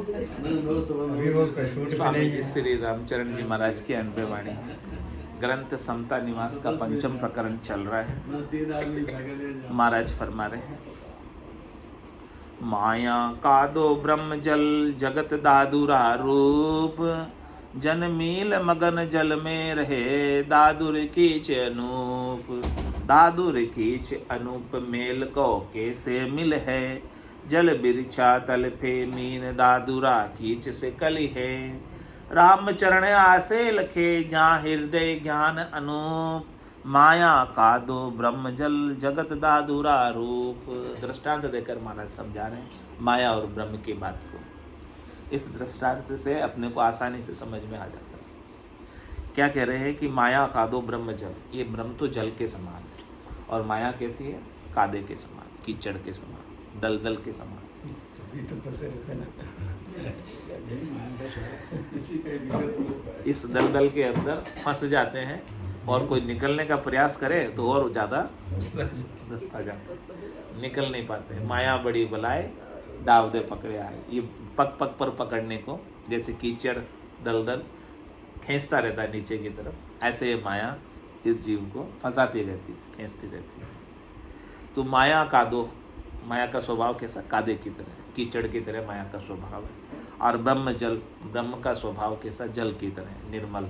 अभी वो शूट भी स्वामी नहीं जी है। श्री रामचरण जी महाराज की अनबे वाणी है। ग्रंथ समता निवास का पंचम प्रकरण चल रहा है। महाराज फरमा रहे हैं, माया का दो ब्रह्म जल जगत दादुरा रूप, जन मील मगन जल में रहे दादुर कीच अनूप। दादुर कीच अनूप मेल को कैसे मिल है, जल बिरछा तल फे मीन दादुरा कीच से कली है। राम चरण आसे लखे जहाँ हृदय ज्ञान अनूप, माया का दो ब्रह्म जल जगत दादुरा रूप। दृष्टांत देकर महाराज समझा रहे हैं माया और ब्रह्म की बात को। इस दृष्टांत से अपने को आसानी से समझ में आ जाता है। क्या कह रहे हैं कि माया का दो ब्रह्म जल, ये ब्रह्म तो जल के समान है और माया कैसी है, कादे के समान, कीचड़ के समान, दलदल के समान। तभी तो फंसे रहते ना। इस दलदल के अंदर फंस जाते हैं और कोई निकलने का प्रयास करे तो और ज़्यादा धंसा जाता, निकल नहीं पाते। माया बड़ी बलाए दाव दे पकड़े आए, ये पग पग पर पकड़ने को जैसे कीचड़ दलदल खींचता रहता है नीचे की तरफ, ऐसे ये माया इस जीव को फंसाती रहती, खींचती रहती है। तो माया का दो, माया का स्वभाव कैसा, कादे की तरह, कीचड़ की तरह माया का स्वभाव है। और ब्रह्म जल, ब्रह्म का स्वभाव कैसा, जल की तरह निर्मल।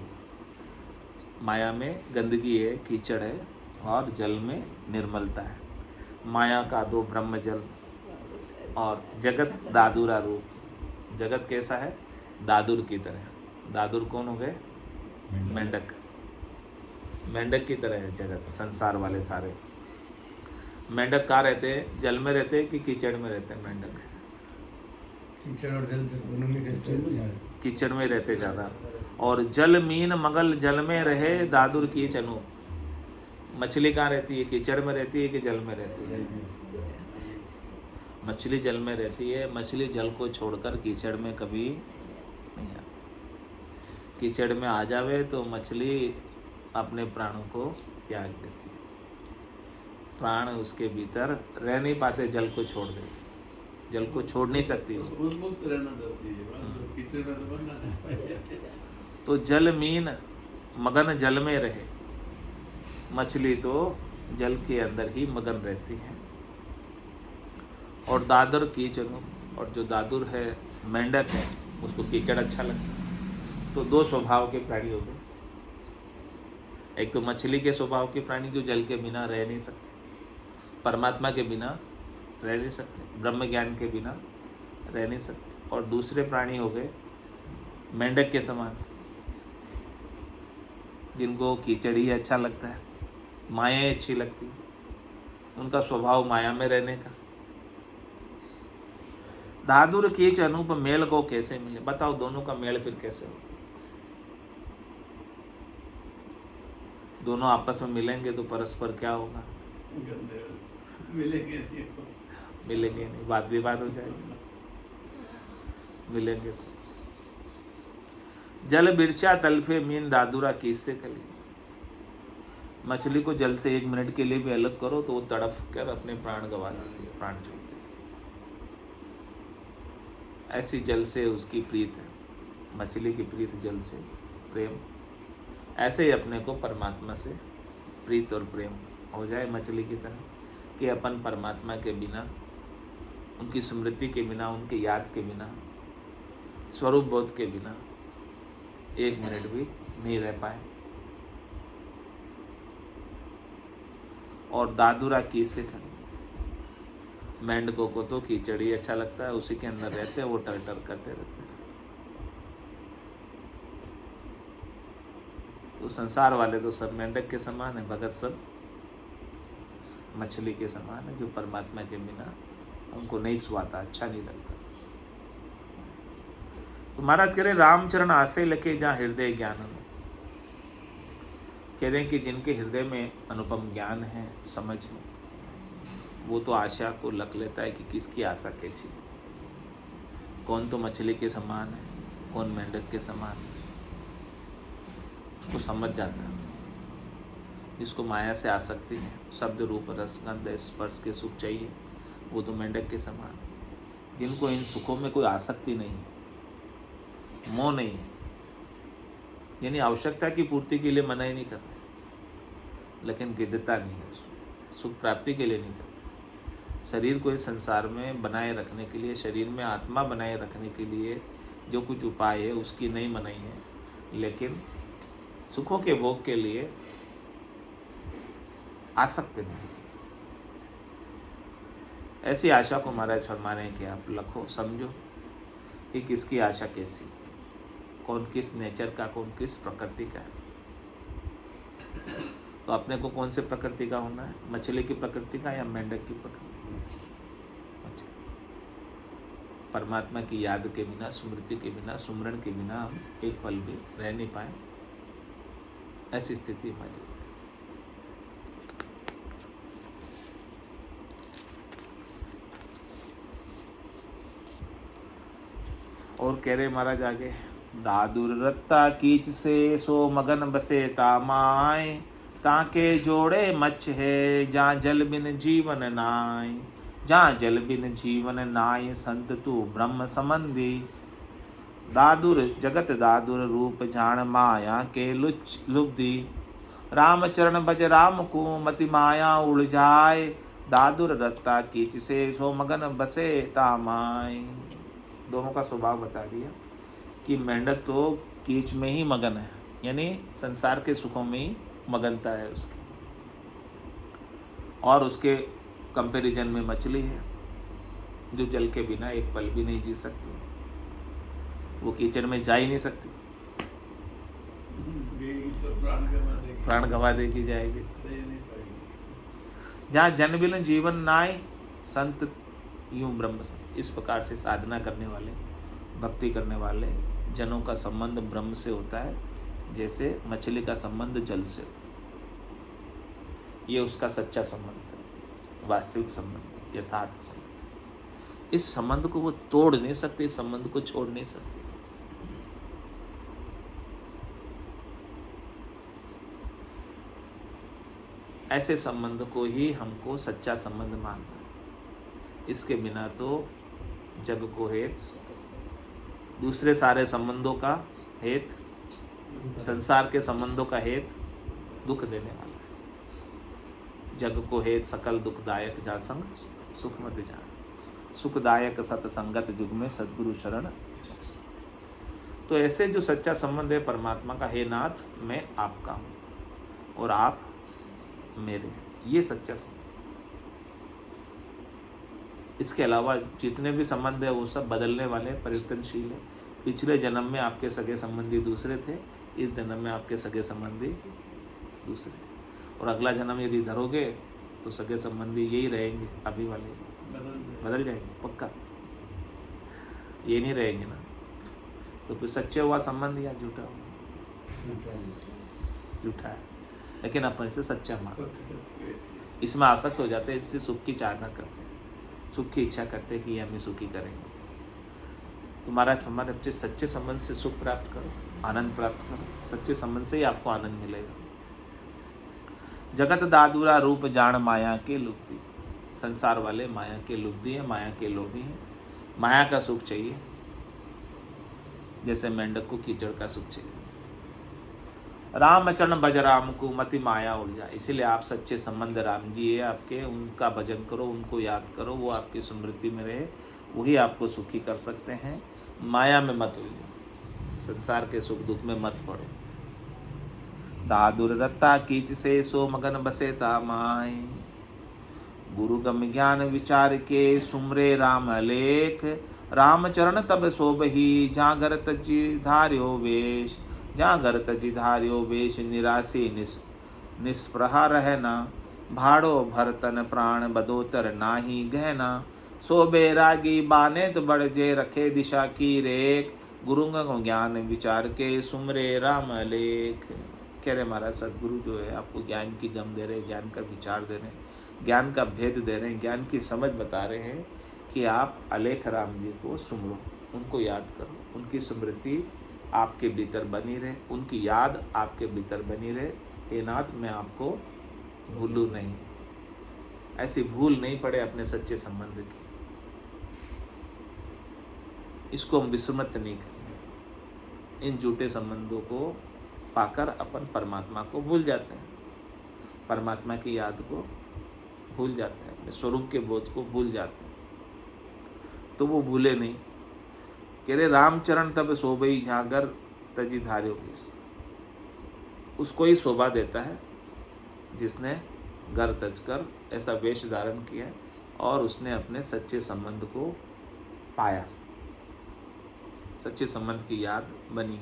माया में गंदगी है, कीचड़ है, और जल में निर्मलता है। माया का दो ब्रह्म जल और जगत दादुरा रूप। जगत कैसा है, दादुर की तरह। दादुर कौन हो गए, मेंढक। मेंढक की तरह है जगत, संसार वाले सारे। मेंढक कहाँ रहते हैं, जल में रहते हैं कि कीचड़ में रहते हैं मेंढक? कीचड़ और जल दोनों में रहते हैं। कीचड़ में रहते ज़्यादा। और जल मीन मगल जल में रहे दादुर की चनु। मछली कहाँ रहती है, कीचड़ में रहती है कि जल में रहती है? मछली जल में रहती है। मछली जल को छोड़कर कीचड़ में कभी नहीं आती। कीचड़ में आ जावे तो मछली अपने प्राणों को त्याग देती है। प्राण उसके भीतर रह नहीं पाते, जल को छोड़ देते, जल को छोड़ नहीं सकती वो। उन्मुक्त रहना चाहती है, कीचड़ में तो बनना है। तो जल मीन मगन जल में रहे। मछली तो जल के अंदर ही मगन रहती है। और दादुर कीचड़, और जो दादुर है मेंढक है, उसको कीचड़ अच्छा लगता है। तो दो स्वभाव के प्राणी हो गए। एक तो मछली के स्वभाव के प्राणी जो जल के बिना रह नहीं सकते, परमात्मा के बिना रह नहीं सकते, ब्रह्म ज्ञान के बिना रह नहीं सकते। और दूसरे प्राणी हो गए मेंढक के समान, जिनको कीचड़ ही अच्छा लगता है, माया अच्छी लगती है, उनका स्वभाव माया में रहने का। दादुर कीच अनूप मेल को कैसे मिले, बताओ दोनों का मेल फिर कैसे हो? दोनों आपस में मिलेंगे तो परस्पर क्या होगा, मिलेंगे नहीं, मिलेंगे नहीं, वाद विवाद हो जाएगा। मिलेंगे तो जल बिरछा तलफे मीन दादुरा किससे कली। मछली को जल से 1 मिनट के लिए भी अलग करो तो वो तड़प कर अपने प्राण गंवा देती है, प्राण छोड़ देती है। ऐसी जल से उसकी प्रीत है, मछली की प्रीत जल से, प्रेम। ऐसे ही अपने को परमात्मा से प्रीत और प्रेम हो जाए मछली की तरह, कि अपन परमात्मा के बिना, उनकी स्मृति के बिना, उनकी याद के बिना, स्वरूप बोध के बिना 1 मिनट भी नहीं रह पाए। और दादुरा किससे खड़ी, मेंढकों को तो कीचड़ ही अच्छा लगता है, उसी के अंदर रहते हैं, वो टर टर करते रहते हैं। तो संसार वाले तो सब मेंढक के समान है, भगत सब मछली के समान है, जो परमात्मा के बिना उनको नहीं सुहाता, अच्छा नहीं लगता। तो महाराज कह रहे रामचरण आसे लगे जहाँ हृदय ज्ञान हो। कह रहे हैं कि जिनके हृदय में अनुपम ज्ञान है, समझ है, वो तो आशा को लग लेता है कि किसकी आशा कैसी है, कौन तो मछली के समान है, कौन मेंढक के समान है, उसको समझ जाता है। जिसको माया से आसक्ति है, शब्द रूप रस गंध स्पर्श के सुख चाहिए, वो तो मेंढक के समान है। जिनको इन सुखों में कोई आसक्ति नहीं है, मोह नहीं है, यानी आवश्यकता की पूर्ति के लिए मना ही नहीं कर रहे, लेकिन गिद्धता नहीं है उसमें, सुख प्राप्ति के लिए नहीं कर रहे। शरीर को इस संसार में बनाए रखने के लिए, शरीर में आत्मा बनाए रखने के लिए जो कुछ उपाय है उसकी नहीं मनाई है, लेकिन सुखों के भोग के लिए आसक्त नहीं। ऐसी आशा को महाराज फरमा रहे हैं कि आप लखो, समझो कि किसकी आशा कैसी, कौन किस नेचर का, कौन किस प्रकृति का है। तो अपने को कौन से प्रकृति का होना है, मछली की प्रकृति का या मेंढक की प्रकृति? अच्छा, परमात्मा की याद के बिना, स्मृति के बिना, सुमरण के बिना हम एक पल भी रह नहीं पाए, ऐसी स्थिति हमारी। और कह रहे महाराज आगे, दादुर रत्ता कीच से सो मगन बसे तामाए, ताके जोड़े मच है जहाँ जल बिन जीवन नाय, जहाँ जल बिन जीवन नाय संत तू ब्रह्म संबंधी। दादुर जगत दादुर रूप जान माया के लुच लुब्धि, राम चरण भज राम को मति माया उड़ जाए, दादुर रत्ता कीच से सो मगन बसे तामाए। दोनों का स्वभाव बता दिया कि मेंढक तो कीच में ही मगन है, यानी संसार के सुखों में ही मगनता है उसकी, और उसके कंपैरिजन में मछली है जो जल के बिना एक पल भी नहीं जी सकती, वो कीचड़ में जा ही नहीं सकती, तो प्राण गवा देगी, जाएगी। नहीं पाएगी। जहाँ जन बिन जीवन नाय संत यूं ब्रह्म। इस प्रकार से साधना करने वाले, भक्ति करने वाले जनों का संबंध ब्रह्म से होता है, जैसे मछली का संबंध जल से होता है। ये उसका सच्चा संबंध है, वास्तविक संबंध, यथार्थ संबंध। इस संबंध को वो तोड़ नहीं सकते, इस संबंध को छोड़ नहीं सकते। ऐसे संबंध को ही हमको सच्चा संबंध मानना है। इसके बिना तो जग को हेत, दूसरे सारे संबंधों का हेत, संसार के संबंधों का हेत दुख देने वाला है। जग को हेत सकल दुखदायक जा संग सुख मत जान, सुखदायक सतसंगत युग में सद्गुरु शरण। तो ऐसे जो सच्चा संबंध है परमात्मा का, हे नाथ मैं आपका हूँ और आप मेरे हैं, ये सच्चा संबंध। इसके अलावा जितने भी संबंध है वो सब बदलने वाले, परिवर्तनशील है। पिछले जन्म में आपके सगे संबंधी दूसरे थे, इस जन्म में आपके सगे संबंधी दूसरे, और अगला जन्म यदि धरोगे तो सगे संबंधी यही रहेंगे, अभी वाले बदल जाएंगे पक्का, ये नहीं रहेंगे ना। तो फिर सच्चे हुआ संबंध या झूठा हुआ? झूठा है, लेकिन अपन इसे सच्चा मान, इसमें आसक्त हो जाते हैं, इससे सुख की चाहना करते हैं, सुख की इच्छा करते हैं कि हमें सुखी करेंगे। तो महाराज हमारे अच्छे सच्चे संबंध से सुख प्राप्त करो, आनंद प्राप्त करो। सच्चे संबंध से ही आपको आनंद मिलेगा। जगत दादुरा रूप जान माया के लुब्धि। संसार वाले माया के लुब्धि है, माया के लोभी हैं, माया का सुख चाहिए, जैसे मेंढक को कीचड़ का सुख चाहिए। राम चरण भज राम को मति माया उड़ जाए। इसीलिए आप सच्चे संबंध राम जी है आपके, उनका भजन करो, उनको याद करो, वो आपकी स्मृति में रहे, वही आपको सुखी कर सकते हैं। माया में मत उलझो, संसार के सुख दुख में मत पड़ो। दादुर रत्ता कीच से सो मगन बसे तामाय। गुरु गम ज्ञान विचार के सुमरे राम लेख। राम चरण तब शोभही जागर तजी धार्यो वेश। जागर तजी धार्यो वेश निराशी निस्पृहा रहना। भाड़ो भरतन प्राण बदोतर नाही गहना। शोभे रागी बाने तो बढ़ जे रखे दिशा की रेख। गुरुंग ज्ञान विचार के सुमरे राम लेख। कह रहे महाराज सदगुरु जो है आपको ज्ञान की दम दे रहे, ज्ञान का विचार दे रहे हैं, ज्ञान का भेद दे रहे हैं, ज्ञान की समझ बता रहे हैं कि आप अलेख राम जी को सुमरो, उनको याद करो, उनकी स्मृति आपके भीतर बनी रहे, उनकी याद आपके भीतर बनी रहे। हे नाथ मैं आपको भूलूँ नहीं, ऐसी भूल नहीं पड़े अपने सच्चे संबंध की, इसको हम विस्मृत नहीं करें। इन झूठे संबंधों को पाकर अपन परमात्मा को भूल जाते हैं, परमात्मा की याद को भूल जाते हैं, अपने स्वरूप के बोध को भूल जाते हैं। तो वो भूले नहीं। कह रहे रामचरण तब शोभई झागर तजी धार्यो केस। उसको ही शोभा देता है जिसने घर तज कर ऐसा वेश धारण किया और उसने अपने सच्चे संबंध को पाया, सच्चे संबंध की याद बनी।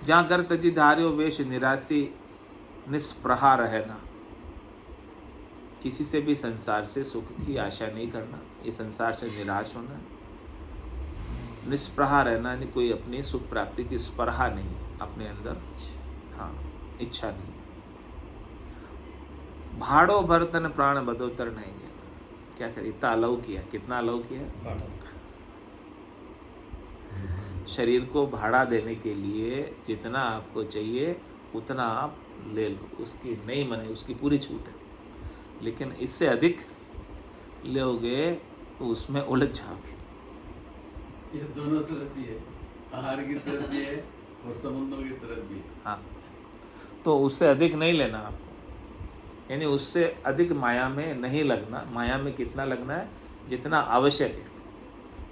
जहाँ घर तजी धार्यो वेश निराशी निष्प्रहा रहना। किसी से भी संसार से सुख की आशा नहीं करना, ये संसार से निराश होना। निष्प्रहा रहना यानी कोई अपनी सुख प्राप्ति की स्पर्हा नहीं अपने अंदर, हाँ इच्छा नहीं। भाड़ो भरतन प्राण बदोतर नहीं है। क्या करे, इतना अलाउ किया, कितना अलाउ किया? शरीर को भाड़ा देने के लिए जितना आपको चाहिए उतना आप ले लो, उसकी नहीं मने, उसकी पूरी छूट है। लेकिन इससे अधिक लोगे तो उसमें उलझ जाओगे। ये दोनों तरफ भी है, आहार की तरफ भी है और संबंधों की तरफ भी है। हाँ, तो उससे अधिक नहीं लेना आपको, यानी उससे अधिक माया में नहीं लगना। माया में कितना लगना है? जितना आवश्यक है।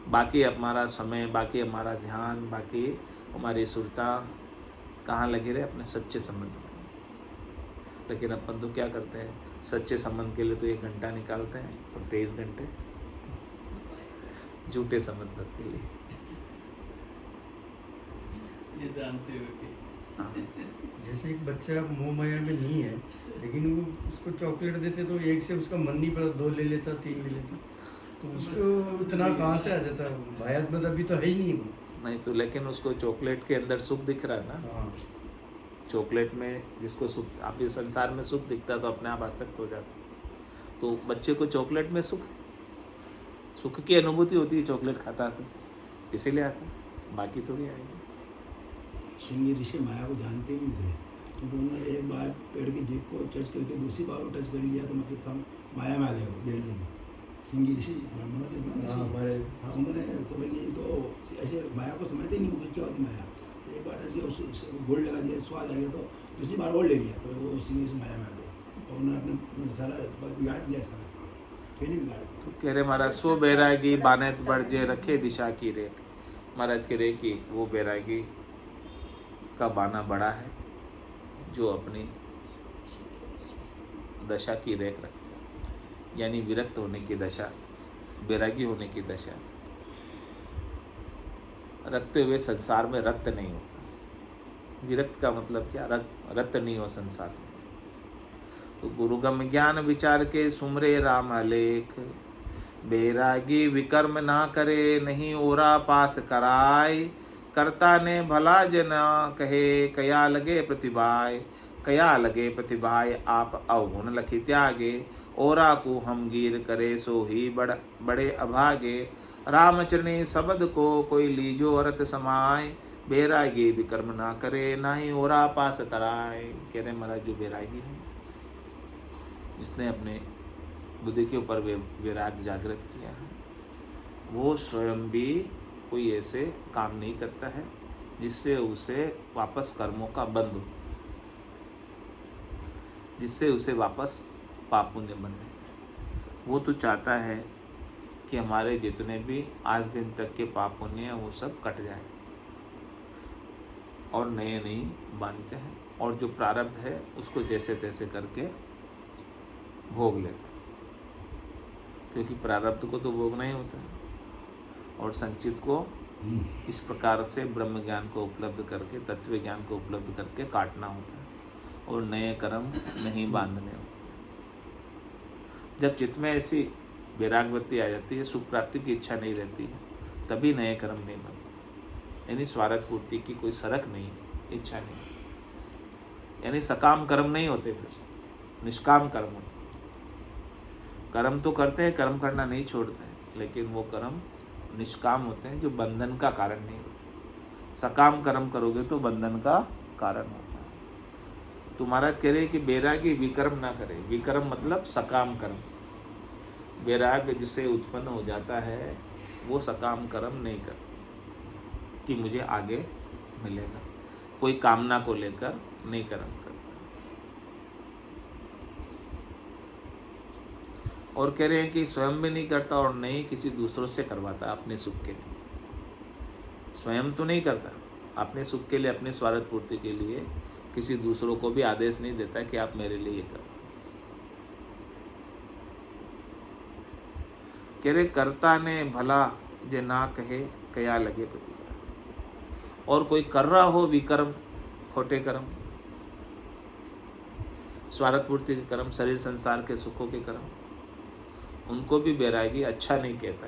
बाकी हमारा समय, बाकी हमारा ध्यान, बाकी हमारी सुरता कहाँ लगी रहे? अपने सच्चे संबंध में। लेकिन अपन तो क्या करते हैं, सच्चे संबंध के लिए तो 1 घंटा निकालते हैं और 23 घंटे झूठे संबंध के लिए। ये जानते हुए कि हाँ, जैसे एक बच्चा मोह माया में नहीं है, लेकिन वो उसको चॉकलेट देते तो एक से उसका मन नहीं पड़ा, 2 ले लेता, 3 ले लेता, तो उसको उतना कहाँ से आ जाता? भायात में अभी तो है ही नहीं वो। नहीं तो लेकिन उसको चॉकलेट के अंदर सुख दिख रहा है ना। हाँ, चॉकलेट में जिसको सुख, आप इस संसार में सुख दिखता तो अपने आप आसक्त हो जाता। तो बच्चे को चॉकलेट में सुख, सुख की अनुभूति होती है, चॉकलेट खाता तो इसीलिए आता, बाकी थोड़ी आएगी। श्रृंगी ऋषि माया को जानते नहीं थे, क्योंकि उन्होंने एक बार पेड़ की जीप को टच करके दूसरी बार को टच कर लिया तो मतलब माया में आ गए वो 1.5 दिन। श्रृंगी ऋषि ब्राह्मण थे, हाँ उन्होंने कभी कि तो ऐसे माया को समझते नहीं हो क्या होती माया। एक बार टच गोल्ड लगा दिया, स्वाद आ गया, तो दूसरी बार और ले लिया तो वो श्रृंगी ऋषि माया में आ गए और उन्होंने अपने सारा बिगाड़ दिया, सारा पहले बिगाड़ दिया। तो कह रहे महाराज सो बैरागी बानेत बढ़ रखे दिशा की रेख। महाराज कह रहे कि वो बैरागी का बाना बड़ा है जो अपनी दशा की रेख रखते हैं, यानी विरक्त होने की दशा, बैरागी होने की दशा। रखते हुए संसार में रक्त नहीं होता। विरक्त का मतलब क्या? रक्त नहीं हो संसार में। तो गुरुगम ज्ञान विचार के सुमरे राम अलेख। बैरागी विकर्म ना करे, नहीं ओरा पास कराय। कर्ता ने भला जना कहे, कया लगे प्रतिभाय। कया लगे प्रतिभाय आप अवगुण लखी त्यागे। ओरा को हम गिर करे, सो ही बड़े अभागे। रामचरणी शब्द को कोई लीजो अरत समाय। बैरागी विकर्म ना करे, ना ही ओरा पास कराए। कह रहे महाराज जो बैरागी है, जिसने अपने बुद्धि के ऊपर वैराग जागृत किया है, वो स्वयं भी कोई ऐसे काम नहीं करता है जिससे उसे वापस कर्मों का बंध हो, जिससे उसे वापस पाप पुण्य बने। वो तो चाहता है कि हमारे जितने भी आज दिन तक के पाप पुण्य हैं वो सब कट जाए और नए नहीं बांधते हैं, और जो प्रारब्ध है उसको जैसे तैसे करके भोग लेते हैं, क्योंकि प्रारब्ध को तो भोगना ही होता है और संचित को इस प्रकार से ब्रह्म ज्ञान को उपलब्ध करके, तत्व ज्ञान को उपलब्ध करके काटना होता है और नए कर्म नहीं बांधने होते। जब चित्त में ऐसी वैराग्यवृत्ति आ जाती है, सुख प्राप्ति की इच्छा नहीं रहती है, तभी नए कर्म नहीं बनते। यानी स्वार्थ पूर्ति की कोई सरक नहीं, इच्छा नहीं, यानी सकाम कर्म नहीं होते, फिर निष्काम कर्म होते। कर्म तो करते हैं, कर्म करना नहीं छोड़ते हैं, लेकिन वो कर्म निष्काम होते हैं जो बंधन का कारण नहीं होते। सकाम कर्म करोगे तो बंधन का कारण होता है। तो महाराज कह रहे हैं कि बैरागी विकर्म ना करे। विकर्म मतलब सकाम कर्म। वैराग्य जिसे उत्पन्न हो जाता है वो सकाम कर्म नहीं करता, कि मुझे आगे मिलेगा। कोई कामना को लेकर नहीं कर्म करता। और कह रहे हैं कि स्वयं भी नहीं करता और नहीं किसी दूसरों से करवाता अपने सुख के लिए। स्वयं तो नहीं करता, अपने सुख के लिए, अपने स्वार्थ पूर्ति के लिए किसी दूसरों को भी आदेश नहीं देता कि आप मेरे लिए ये करो। कह रहे कर्ता ने भला जे ना कहे कया लगे प्रतिभा। और कोई कर रहा हो विकर्म, खोटे कर्म, स्वार्थ पूर्ति के कर्म, शरीर संसार के सुखों के कर्म, उनको भी बैरागी अच्छा नहीं कहता।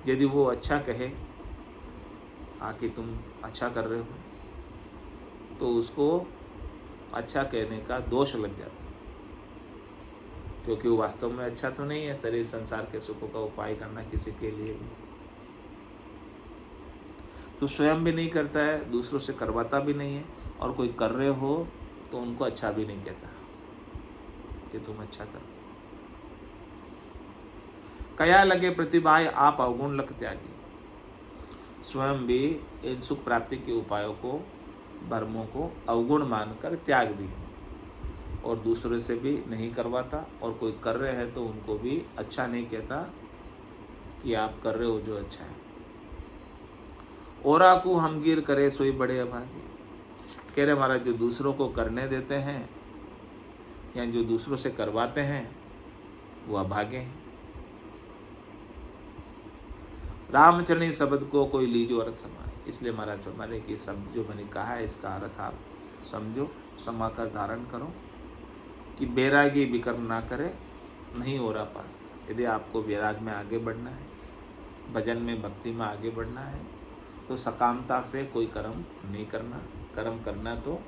यदि वो अच्छा कहे कि तुम अच्छा कर रहे हो, तो उसको अच्छा कहने का दोष लग जाता है, क्योंकि वो वास्तव में अच्छा तो नहीं है शरीर संसार के सुखों का उपाय करना किसी के लिए भी। तो स्वयं भी नहीं करता है, दूसरों से करवाता भी नहीं है, और कोई कर रहे हो तो उनको अच्छा भी नहीं कहता कि तुम अच्छा करो। कया लगे प्रतिभाए आप अवगुण लग त्यागी। स्वयं भी इन सुख प्राप्ति के उपायों को, भरमों को अवगुण मानकर त्याग दी, और दूसरे से भी नहीं करवाता, और कोई कर रहे हैं तो उनको भी अच्छा नहीं कहता कि आप कर रहे हो जो अच्छा है। ओरा को हमगीर करे सोई बड़े अभागे। कह रहे महाराज, जो दूसरों को करने देते हैं या जो दूसरों से करवाते हैं वो अभागे हैं। रामचरणी शब्द को कोई लीजो अर्थ समाए। इसलिए महाराज हमारे कि शब्द जो मैंने कहा है इसका अर्थ आप समझो, समाकर धारण करो कि बैरागी विकर्म ना करे, नहीं हो रहा पास। यदि आपको वैराग में आगे बढ़ना है, भजन में, भक्ति में आगे बढ़ना है, तो सकामता से कोई कर्म नहीं करना। कर्म करना तो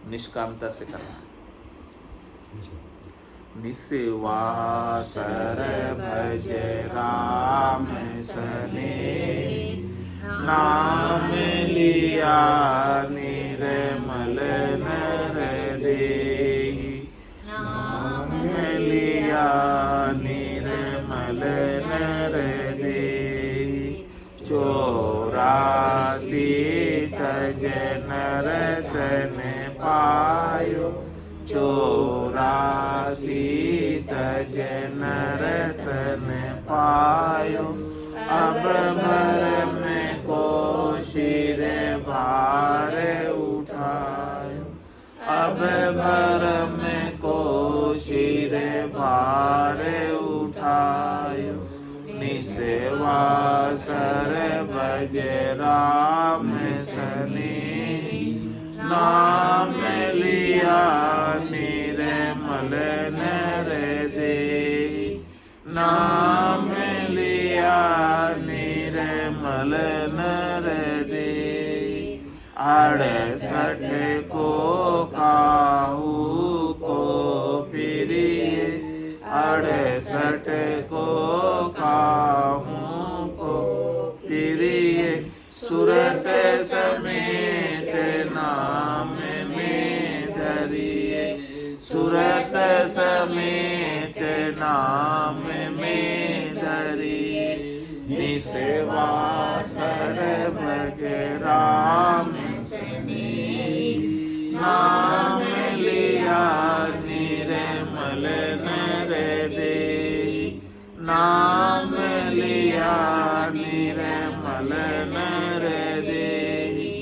निष्कामता से करना है। निस्वासर भज राम सने, नाम लिया निर्मल नर देहि। नाम लिया निर्मल नर देहि। 84 तज नरतन पायो। 84 तज नरतन पायो। अब भरम को शिर भार उठायो। अब भरम को शिर भार उठायो। निस्वासर भज राम सने, नाम लिया निर्मल नर देहि। नाम लिया निर्मल नर देहि। 68 को काहू को प्रिय। 68 को काहू को प्रिय। सुरत समेत नाम में धरिए। सुरत समेत नाम में धरिए। निस्वासर भज राम सने, नाम लिया निर्मल नर देहि। नाम लिया निर्मल नर देहि।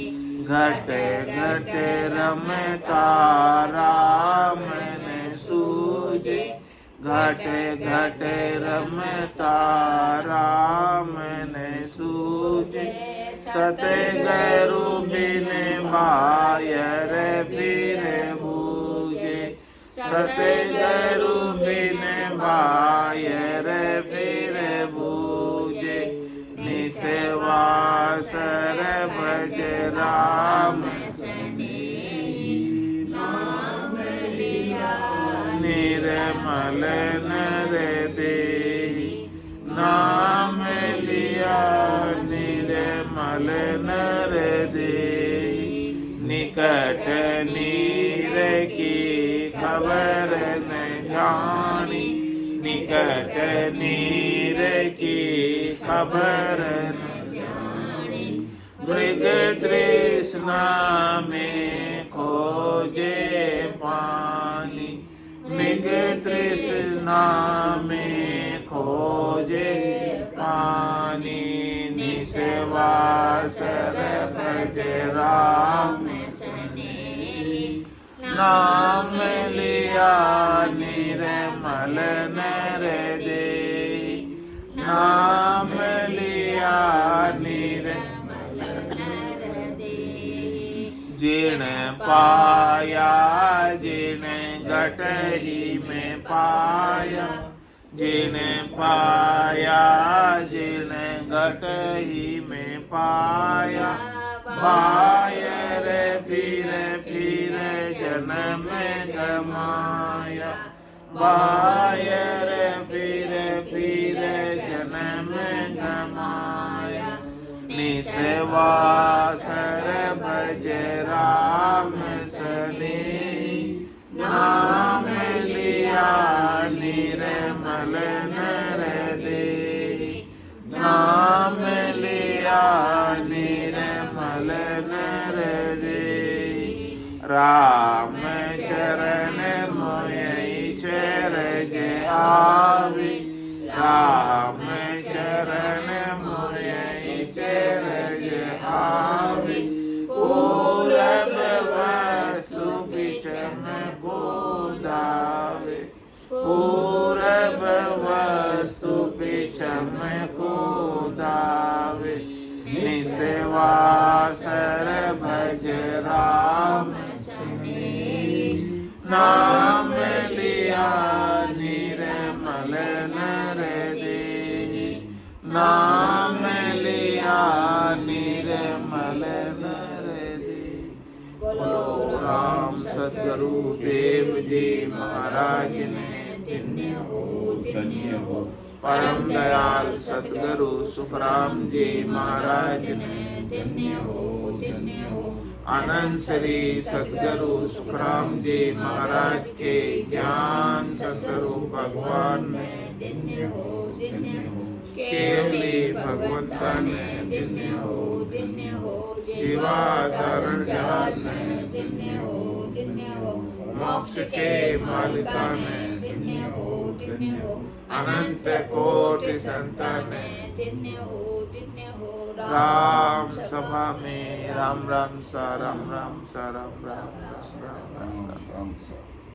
घट घट रमता राम न सूझे। घट घट रमता राम न सूझे। सतगुरु बिन बायर फिर बूझे। सतगुरु बिन बायर फिर बूझे। निस्वासर भज राम सने, नाम लिया निर्मल नर देहि। नाम लिया निर्मल नर देहि। निकट नीर की खबर न जानी। निकट निकट नीर की खबर न जाने, मृग तृष्णा में खोजे पानी, मृग तृष्णा में खोजे पानी, निस्वासर भज राम सने, नाम लिया निर्मल नर दे, नाम लिया निर्मल नर दे, जिण पाया जिण घट ही में पाया, जिन पाया जिन घट ही में पाया, बायर फिर जन्म गमाया, बायर फिर जन्म गमाया, निस्वासर भज राम सने, नाम लिया निर्मल नर दे, नाम लिया निर्मल नर दे, राम चरण मोहि चरज आवे, राम चरण मोहि चरज आवे, पूरब वस्तु बिचम को दावे, पूरब वस्तु बिचम को दावे, निस्वासर भज राम सने, नाम लिया निर्मल नर दे, नाम लिया निर्मल नर दे। बोलो राम सद्गुरु देव जी महाराज ने धन्य हो, परम दयाल सद्गुरु सुखराम जी महाराज ने धन्य हो, आनंद श्री सद्गुरु सुखराम जी महाराज के ज्ञान स्वरूप भगवान ने धन्य हो, केवली भगवंता ने धन्य हो, जीवाधारण जहाज ने धन्य हो, मोक्ष के मालिका ने धन्य हो, अनंत कोटि संतान ने धन्य हो, राम सभा में राम राम सा राम राम सा राम राम राम राम राम।